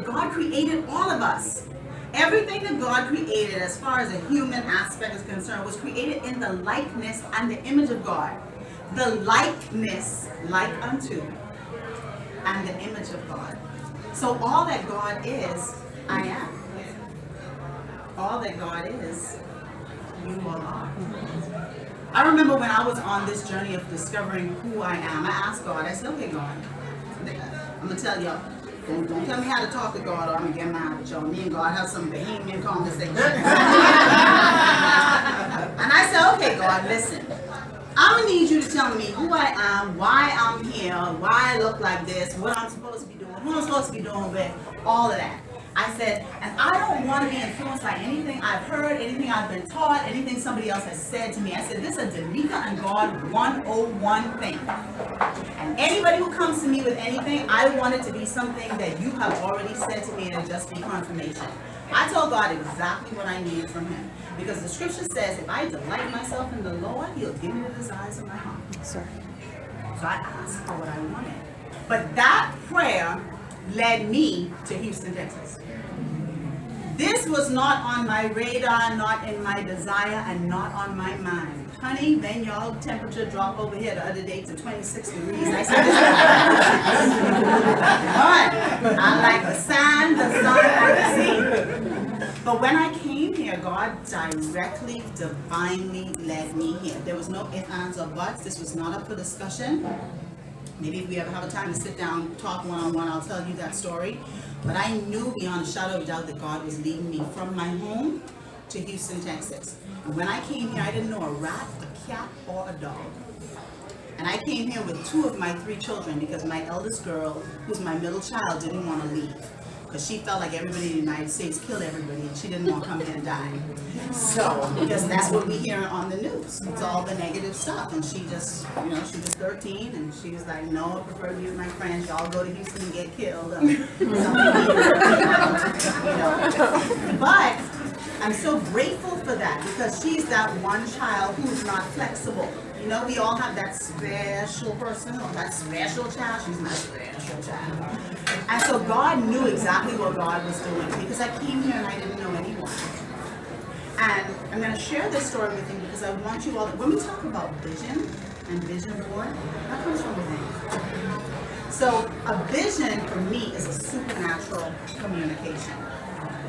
God created all of us. Everything that God created, as far as a human aspect is concerned, was created in the likeness and the image of God. The likeness, like unto, and the image of God. So all that God is, I am. All that God is, you all are. I remember when I was on this journey of discovering who I am, I asked God, I said, okay, God, I'm going to tell y'all, don't tell me how to talk to God or I'm going to get mad at y'all. Me and God have some Bahamian conversation. And I said, okay, God, listen. I'm going to need you to tell me who I am, why I'm here, why I look like this, what I'm supposed to be doing, who I'm supposed to be doing with, all of that. I said, and I don't want to be influenced by anything I've heard, anything I've been taught, anything somebody else has said to me. I said, this is a Denika and God 101 thing. And anybody who comes to me with anything, I want it to be something that you have already said to me and just be confirmation. I told God exactly what I needed from him. Because the scripture says, if I delight myself in the Lord, he'll give me the desires of my heart. So I asked for what I wanted. But that prayer led me to Houston, Texas. This was not on my radar, not in my desire, and not on my mind. Honey, then y'all temperature dropped over here the other day to 26 degrees. I said, but I like the sand, the sun, and the sea. But when I came here, God directly, divinely led me here. There was no ifs, ands, or buts. This was not up for discussion. Maybe if we ever have a time to sit down, talk one-on-one, I'll tell you that story. But I knew beyond a shadow of doubt that God was leading me from my home to Houston, Texas. And when I came here, I didn't know a rat, a cat, or a dog. And I came here with 2 of my 3 children because my eldest girl, who's my middle child, didn't want to leave. Because she felt like everybody in the United States killed everybody and she didn't want to come here and die. So, because that's what we hear on the news. It's all the negative stuff. And she just, she was 13 and she was like, no, I prefer to be with my friends. Y'all go to Houston and get killed. But I'm so grateful for that because she's that one child who's not flexible. We all have that special person or that special child. She's my special child. And so God knew exactly what God was doing because I came here and I didn't know anyone. And I'm going to share this story with you because I want you all, when we talk about vision and vision board, that comes from within. So a vision for me is a supernatural communication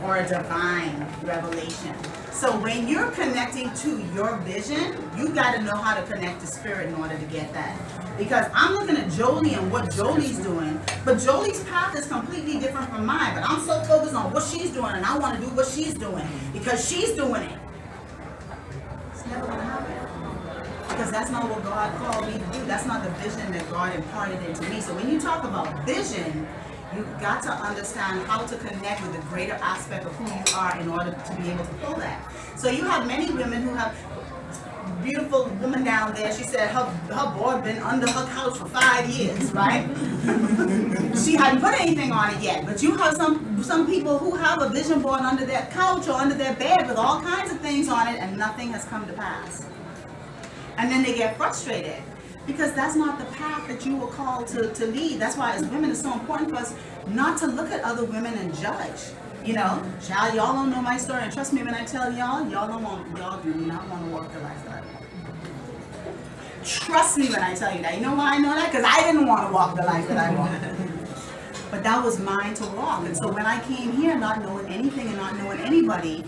or a divine revelation. So when you're connecting to your vision, you got to know how to connect to spirit in order to get that. Because I'm looking at Jolie and what Jolie's doing, but Jolie's path is completely different from mine. But I'm so focused on what she's doing and I want to do what she's doing because she's doing it. It's never going to happen. Because that's not what God called me to do. That's not the vision that God imparted into me. So when you talk about vision, you've got to understand how to connect with the greater aspect of who you are in order to be able to pull that. So you have many women who have, beautiful woman down there, she said her board been under her couch for 5 years, right? She hadn't put anything on it yet, but you have some people who have a vision board under their couch or under their bed with all kinds of things on it and nothing has come to pass. And then they get frustrated. Because that's not the path that you were called to lead. That's why as women it's so important for us not to look at other women and judge. Child, y'all don't know my story. And trust me when I tell y'all do not want to walk the life that I want. Trust me when I tell you that. You know why I know that? Because I didn't want to walk the life that I wanted. But that was mine to walk. And so when I came here not knowing anything and not knowing anybody,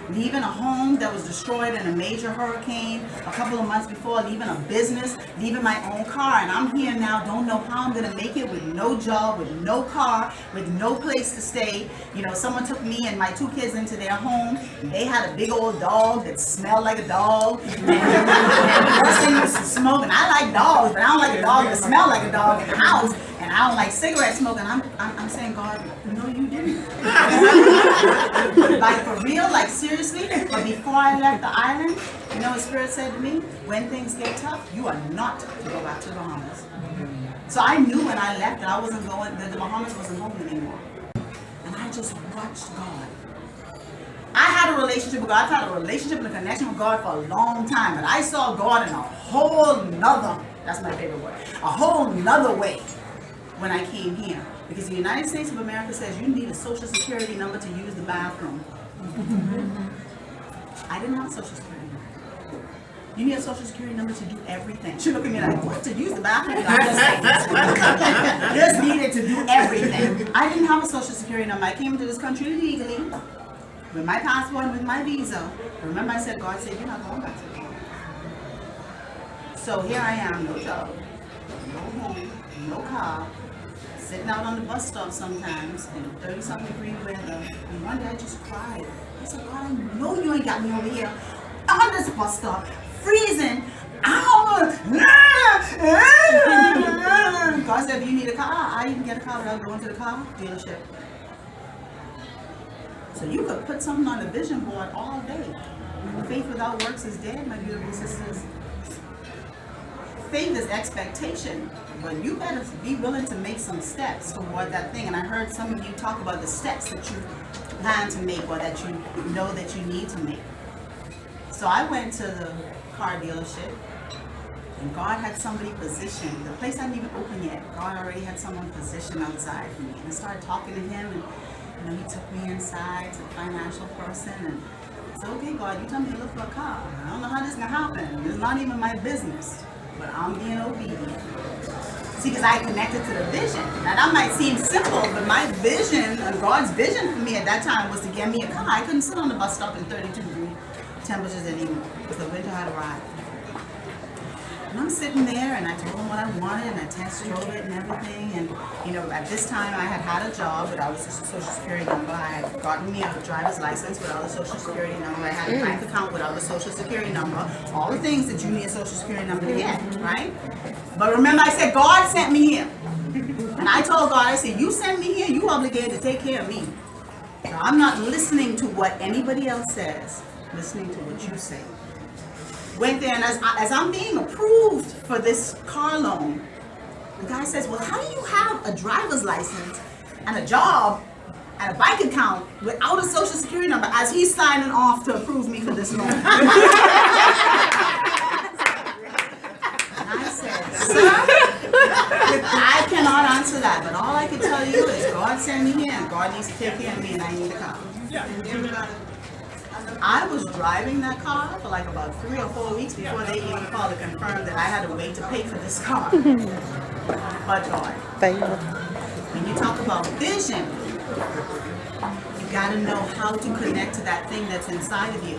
leaving a home that was destroyed in a major hurricane a couple of months before, leaving a business, leaving my own car, and I'm here now, don't know how I'm going to make it with no job, with no car, with no place to stay. Someone took me and my 2 kids into their home. And they had a big old dog that smelled like a dog. And the person used to smoke, and I like dogs, but I don't like a dog that smelled like a dog in the house. And I don't like cigarette smoking. I'm saying, God, no, you didn't. Like for real, like seriously. But before I left the island, what Spirit said to me? When things get tough, you are not to go back to the Bahamas. So I knew when I left that I wasn't going, that the Bahamas wasn't home anymore. And I just watched God. I had a relationship with God. I've had a relationship and a connection with God for a long time. But I saw God in a whole nother, that's my favorite word, a whole nother way when I came here. Because the United States of America says you need a social security number to use the bathroom. I didn't have a social security number. You need a social security number to do everything. She looked at me like, what, to use the bathroom? I just needed to do everything. I didn't have a social security number. I came to this country legally with my passport and with my visa. Remember I said, God said, you're not going back to the home. So here I am, no job, no home, no car, sitting out on the bus stop sometimes in 30-something degree weather. And one day I just cried. I said, God, I know you ain't got me over here on this bus stop, freezing. God said, if you need a car, I didn't get a car without going to the car dealership. So you could put something on the vision board all day. Faith without works is dead, my beautiful sisters. Faith is expectation, but you better be willing to make some steps toward that thing. And I heard some of you talk about the steps that you plan to make or that you know that you need to make. So I went to the car dealership, and God had somebody positioned. The place hadn't even opened yet. God already had someone positioned outside for me. And I started talking to him, and he took me inside to the financial person, and I said, okay, God, you tell me to look for a car. I don't know how this is going to happen. It's not even my business. But I'm being obedient. See, because I connected to the vision. Now that might seem simple, but my vision, God's vision for me at that time was to get me a car. I couldn't sit on the bus stop in 32-degree temperatures anymore because the winter had arrived. And I'm sitting there, and I told him what I wanted, and I test drove it and everything. And at this time I had a job without a social security number. I had gotten me a driver's license without a social security number. I had a bank account without a social security number. All the things that you need a social security number to get, right? But remember, I said God sent me here, and I told God, I said, you sent me here, you obligated to take care of me. So I'm not listening to what anybody else says, listening to what you say. Went there, and as I'm being approved for this car loan, the guy says, well, how do you have a driver's license and a job and a bank account without a social security number as he's signing off to approve me for this loan? And I said, sir, I cannot answer that, but all I can tell you is God sent me here, and God needs to take care of me, and I need a car. I was driving that car for like about 3 or 4 weeks before they even called to confirm that I had to wait to pay for this car. But God, when you talk about vision, you got to know how to connect to that thing that's inside of you.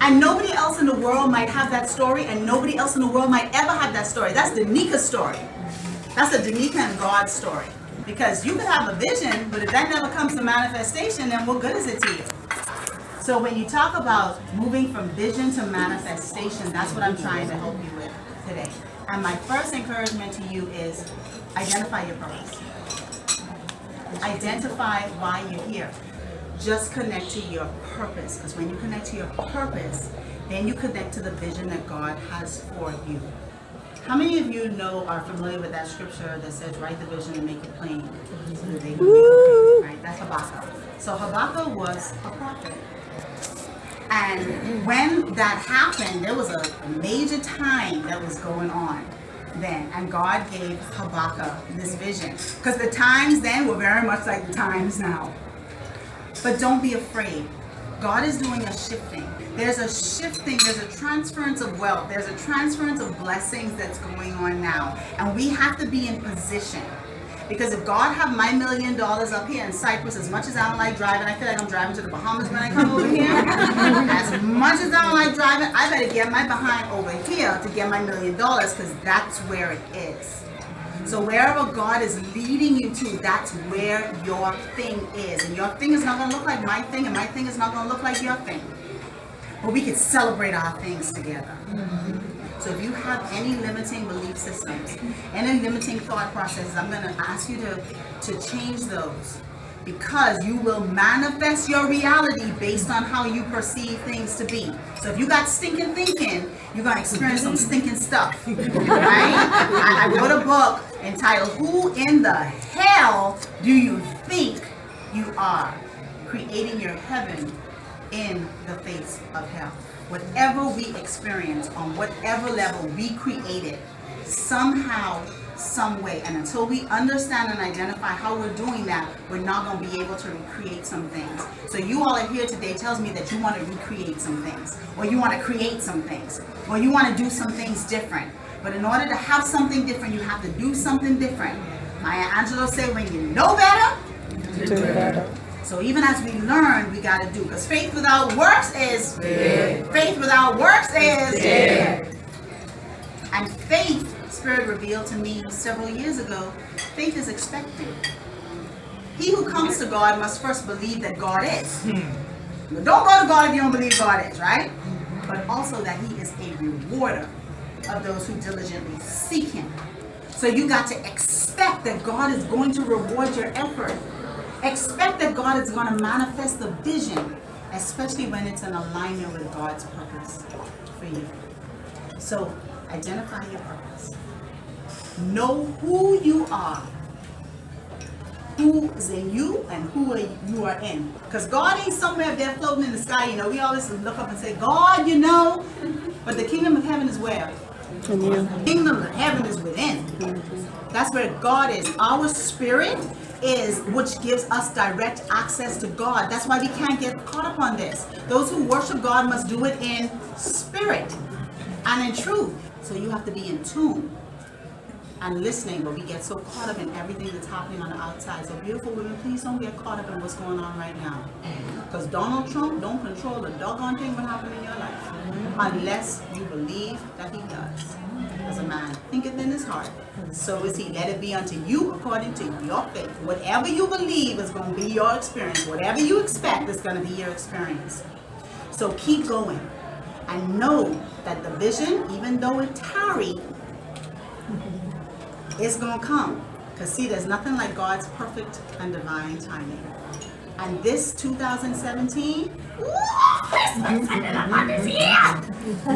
And nobody else in the world might have that story, and nobody else in the world might ever have that story. That's Denika's story. That's a Denika and God story. Because you can have a vision, but if that never comes to manifestation, then what good is it to you? So when you talk about moving from vision to manifestation, that's what I'm trying to help you with today. And my first encouragement to you is identify your purpose. Identify why you're here. Just connect to your purpose. Because when you connect to your purpose, then you connect to the vision that God has for you. How many of you are familiar with that scripture that says, write the vision and make it plain so that they will be complete, right? That's Habakkuk. So Habakkuk was a prophet. And when that happened, there was a major time that was going on then. And God gave Habakkuk this vision. Because the times then were very much like the times now. But don't be afraid. God is doing a shifting. There's a shifting, there's a transference of wealth, there's a transference of blessings that's going on now. And we have to be in position. Because if God have my $1 million up here in Cyprus, as much as I don't like driving, I feel like I'm driving to the Bahamas when I come over here. As much as I don't like driving, I better get my behind over here to get my $1 million, because that's where it is. So wherever God is leading you to, that's where your thing is. And your thing is not going to look like my thing, and my thing is not going to look like your thing. But we can celebrate our things together. So if you have any limiting belief systems, any limiting thought processes, I'm going to ask you to change those, because you will manifest your reality based on how you perceive things to be. So if you got stinking thinking, you're going to experience some stinking stuff, right? I wrote a book entitled, Who in the Hell Do You Think You Are? Creating Your Heaven in the Face of Hell. Whatever we experience, on whatever level we create it, somehow, some way. And until we understand and identify how we're doing that, we're not going to be able to recreate some things. So you all are here today tells me that you want to recreate some things, or you want to create some things, or you want to do some things different. But in order to have something different, you have to do something different. Maya Angelou said, when you know better, do better. So even as we learn, we got to do. Because faith without works is dead. Faith without works is dead. And faith, Spirit revealed to me several years ago, faith is expecting. He who comes to God must first believe that God is. But don't go to God if you don't believe God is, right? But also that he is a rewarder of those who diligently seek him. So you got to expect that God is going to reward your effort. Expect that God is going to manifest the vision, especially when it's in alignment with God's purpose for you. So identify your purpose. Know who you are, who is in you, and who you are in. Because God ain't somewhere up there floating in the sky. You know, we always look up and say, God, you know. But the kingdom of heaven is where? In you. The kingdom of heaven is within. That's where God is. Our spirit is which gives us direct access to God. That's why we can't get caught up on this. Those who worship God must do it in spirit and in truth. So you have to be in tune and listening, but we get so caught up in everything that's happening on the outside. So beautiful women, please don't get caught up in what's going on right now. Because Donald Trump don't control a doggone thing what happened in your life. Unless you believe that he does. As a man thinketh in his heart, so is he. Let it be unto you according to your faith. Whatever you believe is going to be your experience. Whatever you expect is going to be your experience. So keep going. And know that the vision, even though it tarry, it's going to come. Because see, there's nothing like God's perfect and divine timing. And this 2017,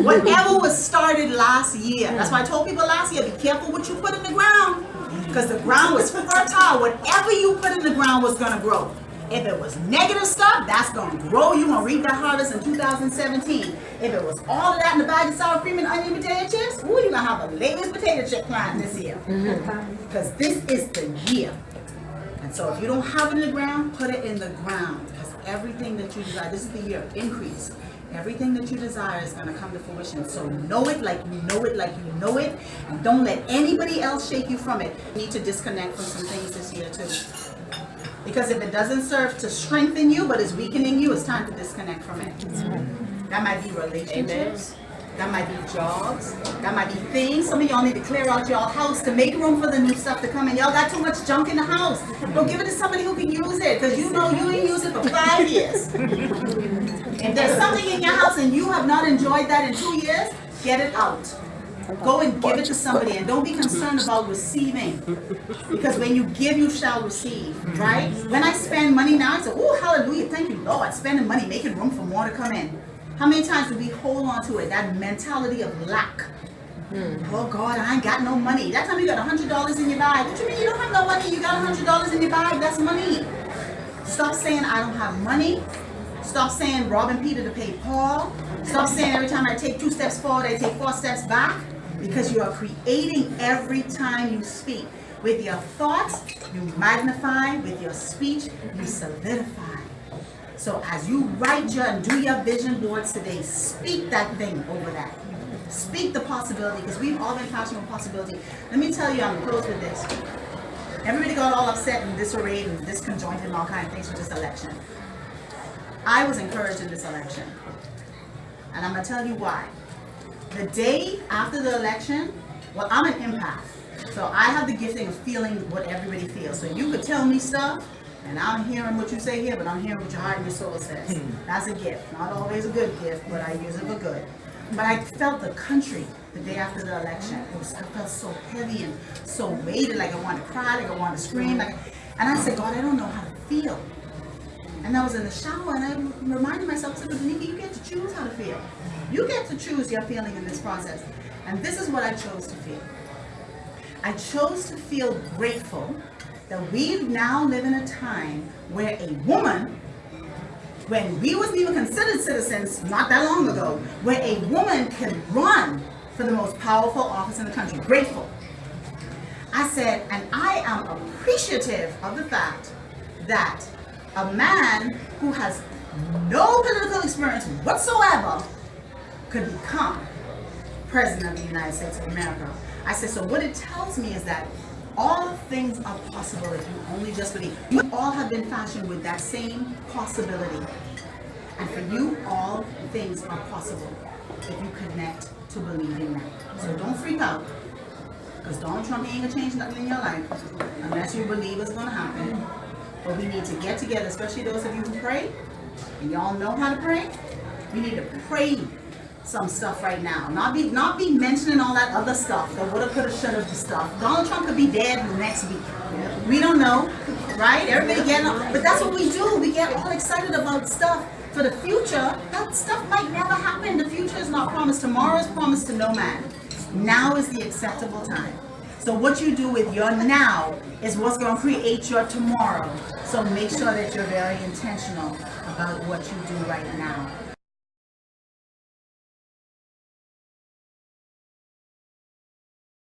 whatever was started last year, that's why I told people last year, be careful what you put in the ground. Because the ground was fertile. Whatever you put in the ground was going to grow. If it was negative stuff, that's going to grow. You're going to reap that harvest in 2017. If it was all of that in the bag of sour cream and onion potato chips, ooh, you're going to have the latest potato chip plant this year. Because this is the year. And so if you don't have it in the ground, put it in the ground. Because everything that you desire, this is the year of increase. Everything that you desire is going to come to fruition. So know it like you know it, like you know it. And don't let anybody else shake you from it. You need to disconnect from some things this year too. Because if it doesn't serve to strengthen you, but is weakening you, it's time to disconnect from it. That might be relationships. That might be jobs. That might be things. Some of y'all need to clear out your house to make room for the new stuff to come in. Y'all got too much junk in the house. Go give it to somebody who can use it, because you know you ain't used it for 5 years. If there's something in your house and you have not enjoyed that in 2 years, get it out. Go and give it to somebody, and don't be concerned about receiving, because when you give, you shall receive, right? When I spend money now, I say, oh, hallelujah, thank you, Lord. Spending money, making room for more to come in. How many times do we hold on to it? That mentality of lack. Oh, God, I ain't got no money. That time you got $100 in your bag. What you mean you don't have no money? You got $100 in your bag. That's money. Stop saying I don't have money. Stop saying robbing Peter to pay Paul. Stop saying every time I take 2 steps forward, I take 4 steps back. Because you are creating every time you speak. With your thoughts, you magnify. With your speech, you solidify. So as you write your and do your vision boards today, speak that thing over that. Speak the possibility, because we've all been passionate with possibility. Let me tell you, I'm going to close with this. Everybody got all upset and disarrayed and disconjointed and all kinds of things for this election. I was encouraged in this election. And I'm going to tell you why. The day after the election, well, I'm an empath. So I have the gifting of feeling what everybody feels. So you could tell me stuff, and I'm hearing what you say here, but I'm hearing what your heart and your soul says. That's a gift. Not always a good gift, but I use it for good. But I felt the country the day after the election. I felt so heavy and so weighted, like I wanted to cry, like I wanted to scream. And I said, God, I don't know how to feel. And I was in the shower, and I reminded myself, I said, Denika, you get to choose how to feel. You get to choose your feeling in this process. And this is what I chose to feel. I chose to feel grateful that we now live in a time where a woman, when we wasn't even considered citizens not that long ago, where a woman can run for the most powerful office in the country. Grateful. I said, and I am appreciative of the fact that a man who has no political experience whatsoever could become President of the United States of America. I said, so what it tells me is that all things are possible if you only just believe. You all have been fashioned with that same possibility. And for you, all things are possible if you connect to believing that. So don't freak out, because Donald Trump ain't gonna change nothing in your life unless you believe it's gonna happen. But we need to get together, especially those of you who pray, and y'all know how to pray. We need to pray some stuff right now. Not be mentioning all that other stuff, the woulda, coulda, shoulda stuff. Donald Trump could be dead next week. We don't know, right? Everybody getting up, but that's what we do. We get all excited about stuff for the future. That stuff might never happen. The future is not promised. Tomorrow is promised to no man. Now is the acceptable time. So what you do with your now is what's going to create your tomorrow. So make sure that you're very intentional about what you do right now.